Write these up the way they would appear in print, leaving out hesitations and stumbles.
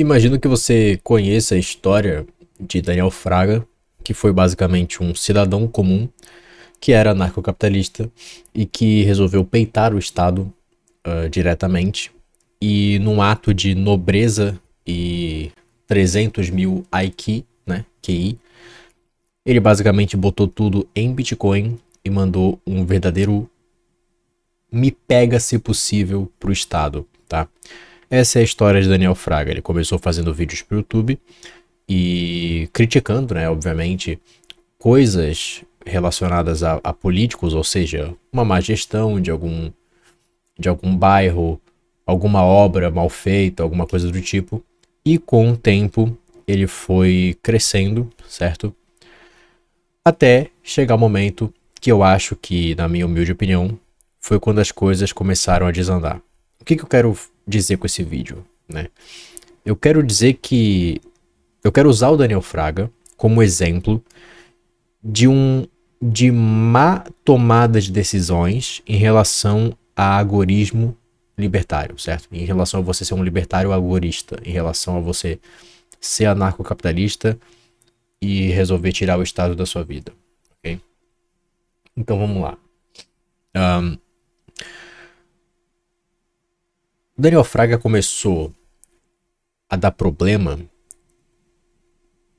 Imagino que você conheça a história de Daniel Fraga, que foi basicamente um cidadão comum que era anarcocapitalista e que resolveu peitar o Estado diretamente. E num ato de nobreza e 300 mil IQ, né, QI, ele basicamente botou tudo em Bitcoin e mandou um verdadeiro me pega se possível pro Estado, tá? Essa é a história de Daniel Fraga. Ele começou fazendo vídeos pro YouTube e criticando, né, obviamente, coisas relacionadas a políticos, ou seja, uma má gestão de algum bairro, alguma obra mal feita, alguma coisa do tipo. E com o tempo ele foi crescendo, certo? Até chegar o momento que eu acho que, na minha humilde opinião, foi quando as coisas começaram a desandar. O que eu quero dizer com esse vídeo, né? Eu quero dizer que eu quero usar o Daniel Fraga como exemplo de de má tomada de decisões em relação a agorismo libertário, certo? Em relação a você ser um libertário agorista, em relação a você ser anarcocapitalista e resolver tirar o Estado da sua vida, ok? Então vamos lá. Daniel Fraga começou a dar problema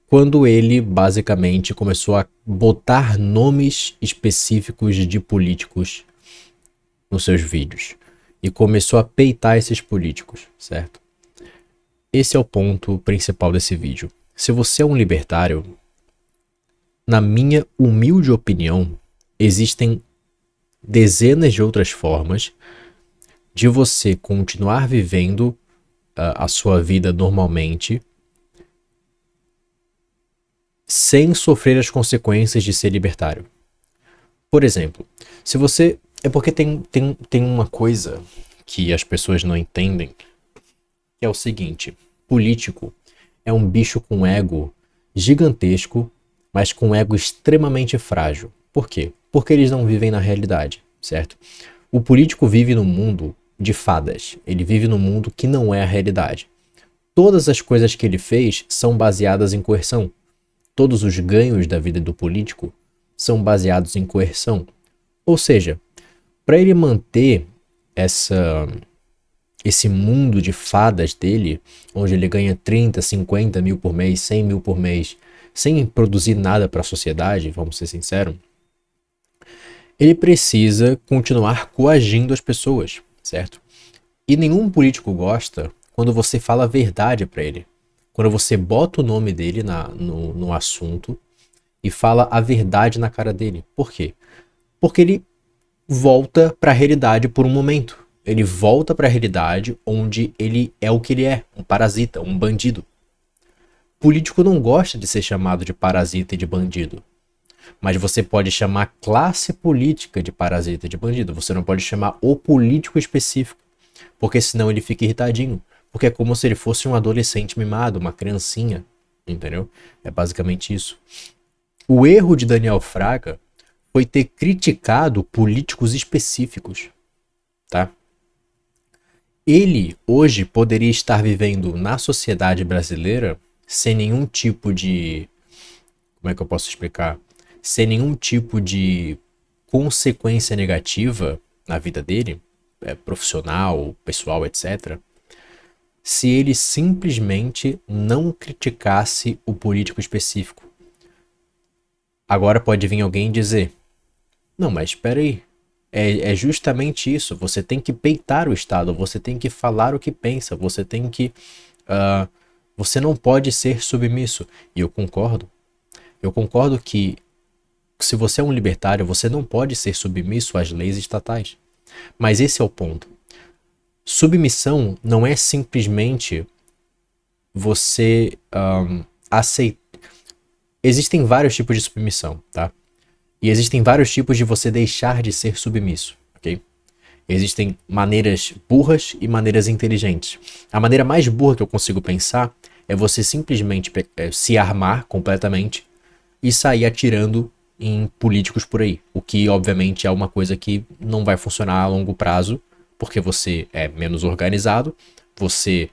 quando ele basicamente começou a botar nomes específicos de políticos nos seus vídeos e começou a peitar esses políticos, certo? Esse é o ponto principal desse vídeo. Se você é um libertário, na minha humilde opinião, existem dezenas de outras formas de você continuar vivendo a sua vida normalmente sem sofrer as consequências de ser libertário. Por exemplo, se você... É porque tem uma coisa que as pessoas não entendem, que é o seguinte: político é um bicho com ego gigantesco, mas com ego extremamente frágil. Por quê? Porque eles não vivem na realidade, certo? O político vive num mundo de fadas, ele vive num mundo que não é a realidade. Todas as coisas que ele fez são baseadas em coerção. Todos os ganhos da vida do político são baseados em coerção. Ou seja, para ele manter esse mundo de fadas dele, onde ele ganha 30, 50 mil por mês, 100 mil por mês, sem produzir nada para a sociedade, vamos ser sinceros, ele precisa continuar coagindo as pessoas, certo? E nenhum político gosta quando você fala a verdade para ele. Quando você bota o nome dele no assunto e fala a verdade na cara dele. Por quê? Porque ele volta para a realidade por um momento. Ele volta para a realidade onde ele é o que ele é, um parasita, um bandido. Político não gosta de ser chamado de parasita e de bandido. Mas você pode chamar a classe política de parasita e de bandido. Você não pode chamar o político específico. Porque senão ele fica irritadinho. Porque é como se ele fosse um adolescente mimado, uma criancinha. Entendeu? É basicamente isso. O erro de Daniel Fraga foi ter criticado políticos específicos. Tá? Ele hoje poderia estar vivendo na sociedade brasileira sem nenhum tipo de... Como é que eu posso explicar? Sem nenhum tipo de consequência negativa na vida dele, profissional, pessoal, etc., se ele simplesmente não criticasse o político específico. Agora pode vir alguém dizer: não, mas espera aí, é justamente isso, você tem que peitar o Estado, você tem que falar o que pensa, você tem que... você não pode ser submisso. E eu concordo. Eu concordo que se você é um libertário, você não pode ser submisso às leis estatais. Mas esse é o ponto. Submissão não é simplesmente você aceitar. Existem vários tipos de submissão, tá? E existem vários tipos de você deixar de ser submisso, ok? Existem maneiras burras e maneiras inteligentes. A maneira mais burra que eu consigo pensar é você simplesmente se armar completamente e sair atirando em políticos por aí. O que, obviamente, é uma coisa que não vai funcionar a longo prazo, porque você é menos organizado, você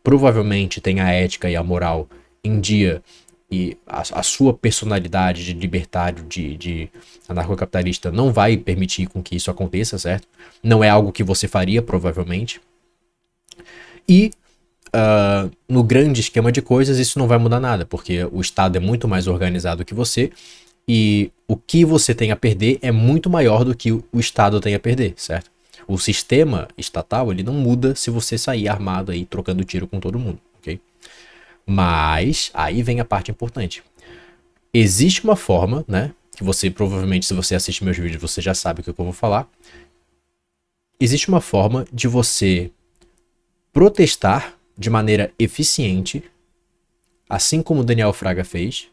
provavelmente tem a ética e a moral em dia e a sua personalidade de libertário, de anarcocapitalista não vai permitir com que isso aconteça, certo? Não é algo que você faria, provavelmente. E no grande esquema de coisas isso não vai mudar nada, porque o Estado é muito mais organizado que você e o que você tem a perder é muito maior do que o Estado tem a perder, certo? O sistema estatal, ele não muda se você sair armado aí trocando tiro com todo mundo, ok? Mas aí vem a parte importante. Existe uma forma, né, que você provavelmente, se você assiste meus vídeos, você já sabe o que eu vou falar. Existe uma forma de você protestar de maneira eficiente, assim como o Daniel Fraga fez,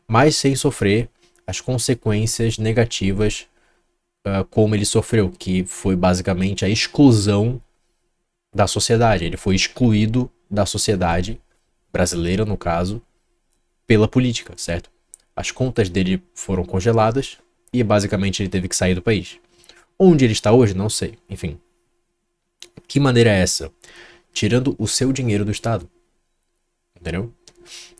mas sem sofrer as consequências negativas como ele sofreu, que foi basicamente a exclusão da sociedade. Ele foi excluído da sociedade brasileira, no caso, pela política, certo? As contas dele foram congeladas e basicamente ele teve que sair do país. Onde ele está hoje, não sei. Enfim. Que maneira é essa? Tirando o seu dinheiro do Estado. Entendeu?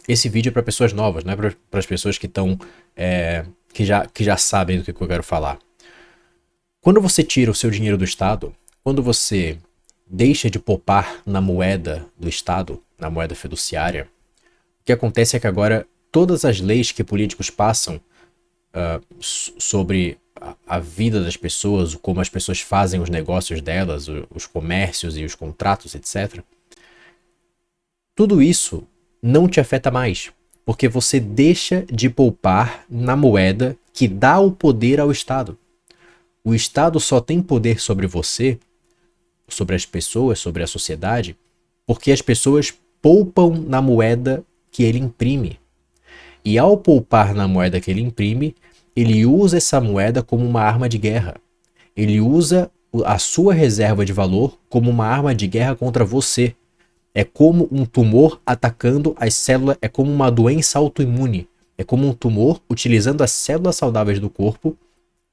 Esse vídeo é para pessoas novas, não é para as pessoas que estão que já sabem do que eu quero falar. Quando você tira o seu dinheiro do Estado, quando você deixa de poupar na moeda do Estado, na moeda fiduciária, o que acontece é que agora todas as leis que políticos passam sobre a vida das pessoas, como as pessoas fazem os negócios delas, os comércios e os contratos, etc. Tudo isso não te afeta mais, porque você deixa de poupar na moeda que dá o poder ao Estado. O Estado só tem poder sobre você, sobre as pessoas, sobre a sociedade, porque as pessoas poupam na moeda que ele imprime. E ao poupar na moeda que ele imprime, ele usa essa moeda como uma arma de guerra. Ele usa a sua reserva de valor como uma arma de guerra contra você. É como um tumor atacando as células, é como uma doença autoimune. É como um tumor utilizando as células saudáveis do corpo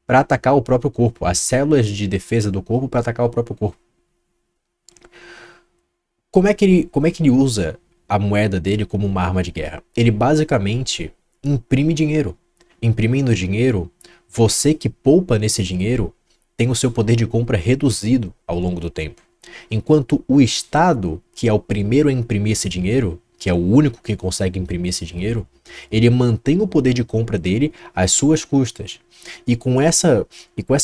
para atacar o próprio corpo, as células de defesa do corpo para atacar o próprio corpo. Como é que ele usa a moeda dele como uma arma de guerra? Ele basicamente imprime dinheiro. Imprimindo dinheiro, você que poupa nesse dinheiro tem o seu poder de compra reduzido ao longo do tempo. Enquanto o Estado, que é o primeiro a imprimir esse dinheiro, que é o único que consegue imprimir esse dinheiro, ele mantém o poder de compra dele às suas custas. E com essa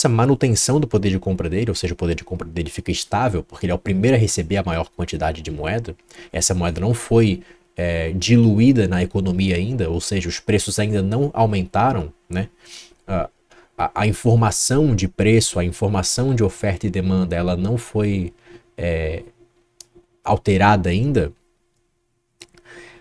manutenção do poder de compra dele, ou seja, o poder de compra dele fica estável, porque ele é o primeiro a receber a maior quantidade de moeda, essa moeda não foi diluída na economia ainda, ou seja, os preços ainda não aumentaram, né? A informação de preço, a informação de oferta e demanda, ela não foi alterada ainda.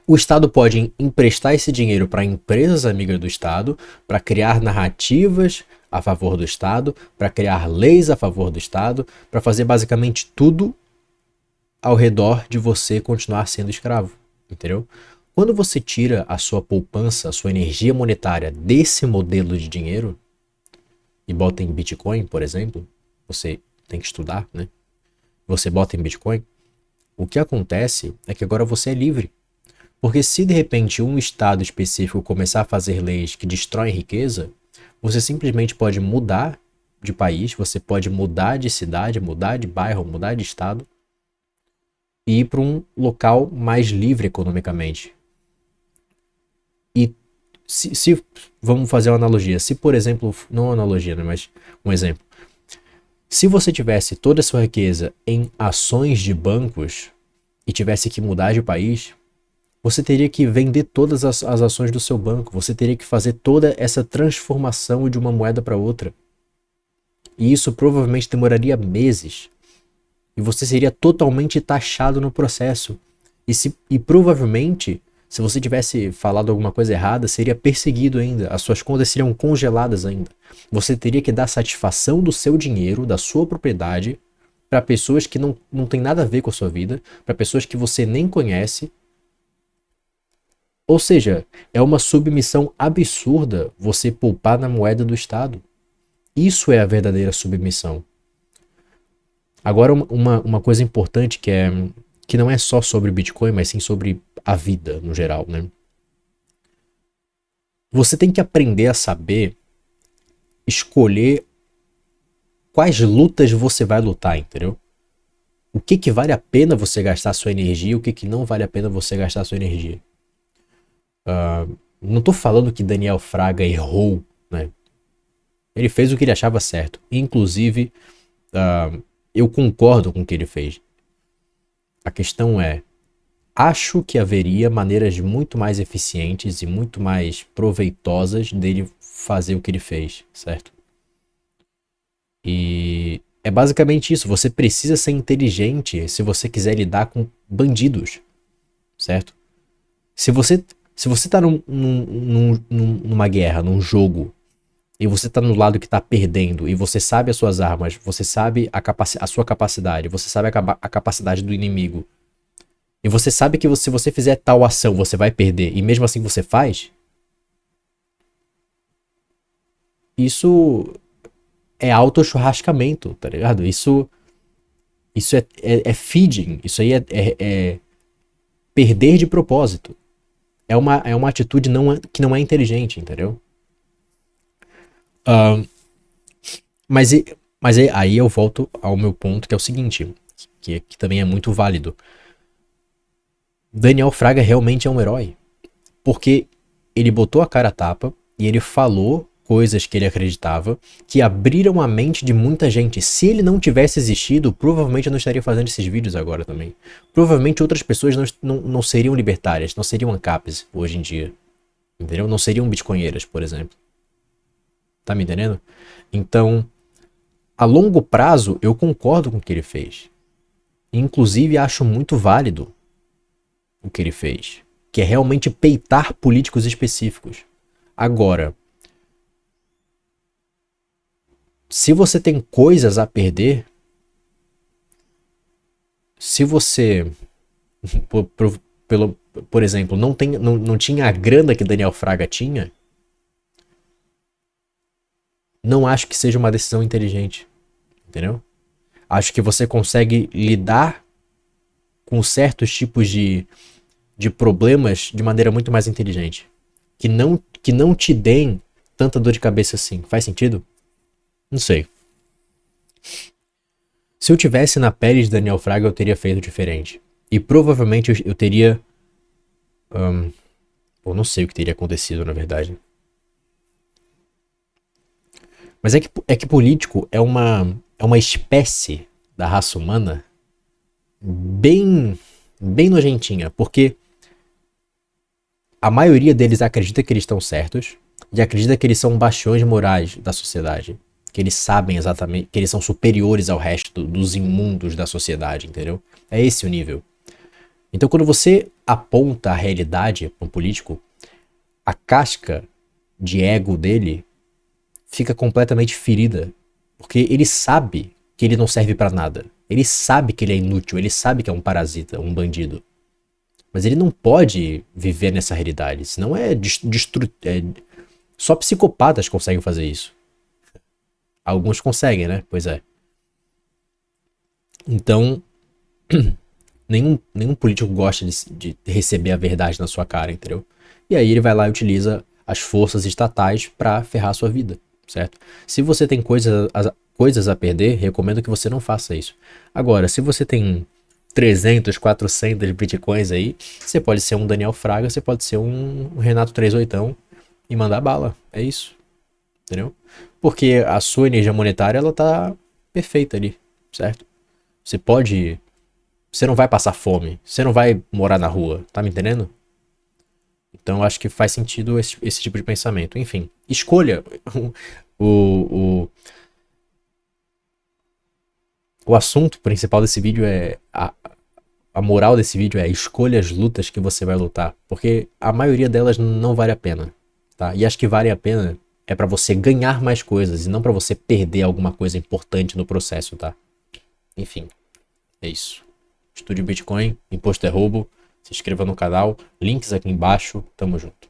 O Estado pode emprestar esse dinheiro para empresas amigas do Estado, para criar narrativas a favor do Estado, para criar leis a favor do Estado, para fazer basicamente tudo ao redor de você continuar sendo escravo, entendeu? Quando você tira a sua poupança, a sua energia monetária desse modelo de dinheiro e bota em Bitcoin, por exemplo, você tem que estudar, né? Você bota em Bitcoin, o que acontece é que agora você é livre. Porque se de repente um estado específico começar a fazer leis que destroem riqueza, você simplesmente pode mudar de país, você pode mudar de cidade, mudar de bairro, mudar de estado e ir para um local mais livre economicamente. E se vamos fazer uma analogia, se por exemplo, não uma analogia, né, mas um exemplo. Se você tivesse toda a sua riqueza em ações de bancos e tivesse que mudar de país, você teria que vender todas as ações do seu banco, você teria que fazer toda essa transformação de uma moeda para outra. E isso provavelmente demoraria meses. E você seria totalmente taxado no processo. E provavelmente, se você tivesse falado alguma coisa errada, seria perseguido ainda. As suas contas seriam congeladas ainda. Você teria que dar satisfação do seu dinheiro, da sua propriedade, para pessoas que não tem nada a ver com a sua vida, para pessoas que você nem conhece. Ou seja, é uma submissão absurda você poupar na moeda do Estado. Isso é a verdadeira submissão. Agora, uma coisa importante que que não é só sobre Bitcoin, mas sim sobre a vida no geral, né? Você tem que aprender a saber escolher quais lutas você vai lutar, entendeu? O que vale a pena você gastar sua energia e o que não vale a pena você gastar sua energia. Não tô falando que Daniel Fraga errou, né? Ele fez o que ele achava certo. Inclusive, eu concordo com o que ele fez. A questão é, acho que haveria maneiras muito mais eficientes e muito mais proveitosas dele fazer o que ele fez, certo? E é basicamente isso. Você precisa ser inteligente se você quiser lidar com bandidos, certo? Se você, se você tá numa guerra, num jogo, e você tá no lado que tá perdendo, e você sabe as suas armas, você sabe a sua capacidade, você sabe a capacidade do inimigo, e você sabe que se você fizer tal ação, você vai perder, e mesmo assim você faz, isso é auto-churrascamento, tá ligado? Isso é feeding, isso aí é perder de propósito. É uma atitude que não é inteligente, entendeu? Ah, mas aí eu volto ao meu ponto, que é o seguinte, que também é muito válido. Daniel Fraga realmente é um herói, porque ele botou a cara a tapa e ele falou coisas que ele acreditava que abriram a mente de muita gente. Se ele não tivesse existido, provavelmente eu não estaria fazendo esses vídeos agora também. Provavelmente outras pessoas não seriam libertárias, não seriam ANCAPs hoje em dia. Entendeu? Não seriam bitcoinheiras, por exemplo. Tá me entendendo? Então, a longo prazo, eu concordo com o que ele fez. Inclusive, acho muito válido o que ele fez. Que é realmente peitar políticos específicos. Agora, se você tem coisas a perder, se você, por exemplo, não tinha a grana que Daniel Fraga tinha, não acho que seja uma decisão inteligente, entendeu? Acho que você consegue lidar com certos tipos de problemas de maneira muito mais inteligente. Que não te deem tanta dor de cabeça assim. Faz sentido? Não sei. Se eu tivesse na pele de Daniel Fraga, eu teria feito diferente. E provavelmente eu teria. Eu não sei o que teria acontecido, na verdade. Mas é que político é uma espécie da raça humana bem, bem nojentinha. Porque a maioria deles acredita que eles estão certos e acredita que eles são bastiões morais da sociedade. Que eles sabem exatamente, que eles são superiores ao resto dos imundos da sociedade, entendeu? É esse o nível. Então, quando você aponta a realidade para um político, a casca de ego dele fica completamente ferida. Porque ele sabe que ele não serve para nada. Ele sabe que ele é inútil, ele sabe que é um parasita, um bandido. Mas ele não pode viver nessa realidade, senão só psicopatas conseguem fazer isso. Alguns conseguem, né? Pois é. Então, nenhum político gosta de receber a verdade na sua cara, entendeu? E aí ele vai lá e utiliza as forças estatais pra ferrar a sua vida, certo? Se você tem coisas a perder, recomendo que você não faça isso. Agora, se você tem 300, 400 bitcoins aí, você pode ser um Daniel Fraga, você pode ser um Renato 38 e mandar bala. É isso, entendeu? Porque a sua energia monetária, ela tá perfeita ali, certo? Você pode. Você não vai passar fome. Você não vai morar na rua. Tá me entendendo? Então eu acho que faz sentido esse tipo de pensamento. Enfim, escolha. O, o, o assunto principal desse vídeo é. A moral desse vídeo é escolha as lutas que você vai lutar. Porque a maioria delas não vale a pena. Tá? E as que valem a pena é pra você ganhar mais coisas e não pra você perder alguma coisa importante no processo, tá? Enfim, é isso. Estude Bitcoin, imposto é roubo. Se inscreva no canal, links aqui embaixo. Tamo junto.